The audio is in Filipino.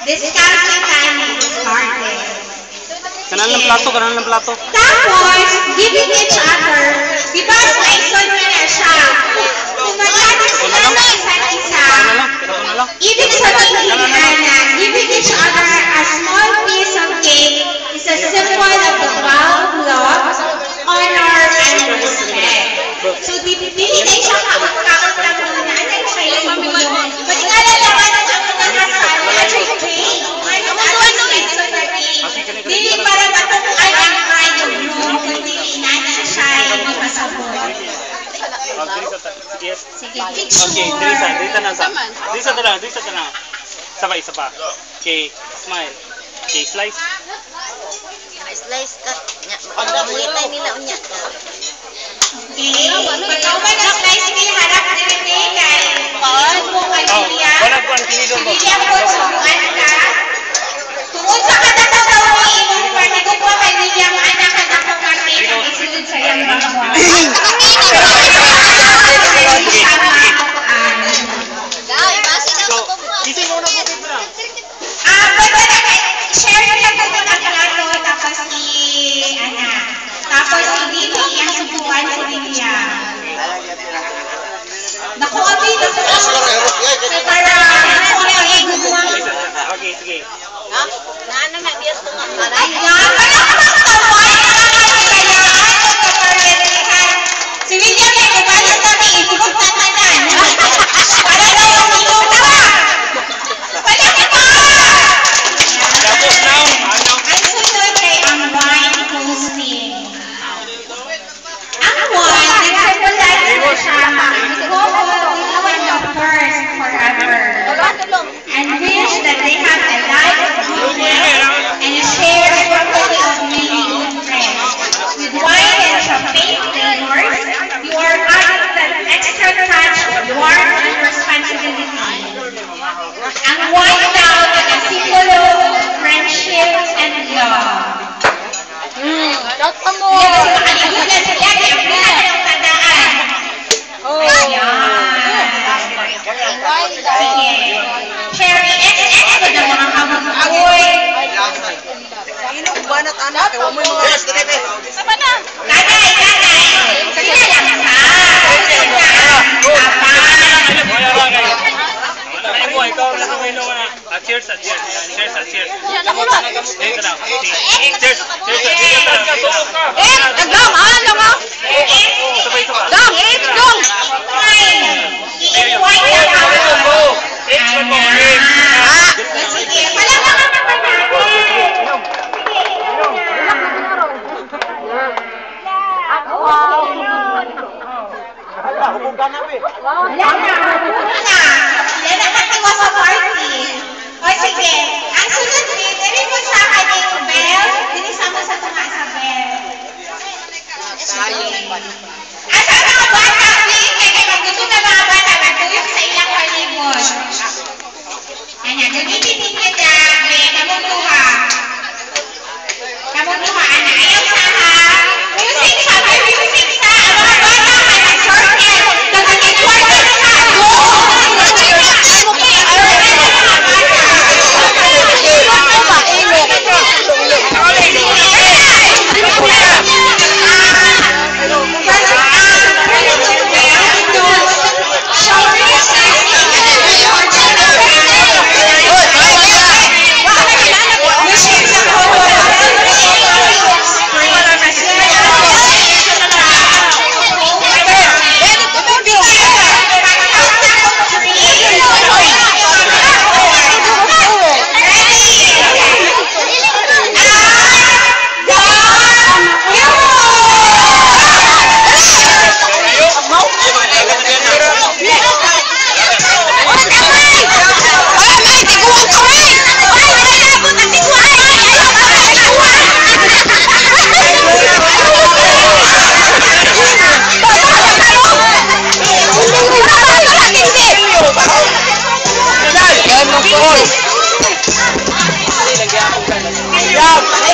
Discounting time is started. Kanan ng plato. Tapos, giving each other, di ba, lesson na na siya. Kung magkano sila ng isa't isa, ibig sabihin na, giving each other a small piece of cake is a symbol of the vow of love, honor, and respect. So, binigay siya kakot-kakot na muna. Ano yung kayo sa mundo? Pati nga lalaman na siya muna kasal, at siya yung cake. Ano lesson na cake? Dili para matukuan ang kayo, no? Kundi inana siya yung makasabot. Sige, picture. Okay, Drisa na sa. Drisa na. Sabay, isa pa. Okay, smile. Okay, slice. Slice cut. Mangitay nila unya. Okay, pagkaw ba na slice nila harap nila kay subukan nila. Wala po ang tinidor mo. Hindi ako subukan ka. Tungkol sa katataw mo, imong party ko po kay William anak ka na pagkarte ang isunod sa iyang bangwa. Kising mo na po dito na. Share niya po ng plato, tapos tapos si Bibi ang subukan si William. Naku, Abi, para Okay, sige. Naano na biyas ko nga para. Si William ay kumalas kami, ibubog na tanan. Para daw yung minuta. Wala ka pa! Tapos now, Ang sunod ay ang wine toasting. Ang wine, nagsimulad na siya. Go on the first forever. And wish that they have a life of goodness and share the company of many good friends. With wine and champagne flavors, you are adding that extra touch of warmth and responsibility. Ang wine daw ay ang simbolo of friendship and love. Dota mo. Kasi makalimutan sa dati, ang pila ng tandaan. Ayan. Sige. Cherry XX ko na mga kamag-agoy. Inom ba na anak? Sama na. Tatay. Sila lang sa. Cheers. Agam, ano mo? Dong, dong. Sige, palabangan naman natin. Wala na. Yan ang katiwa sa party. O sige, ang sunod din, dali mo sa akin yung bell. Dinisama sa tunga sa bell. Asa mga bata, kaya pag gusto na mga bata, magtuyok sa ilang palibot. Ayan, gamitin ninyo na, kamunduha. Kamunduha, ana, ayaw sa ha. Music sa, may music sa, mga bata, may circle. Nagkakitwarta na sa, go! Yan.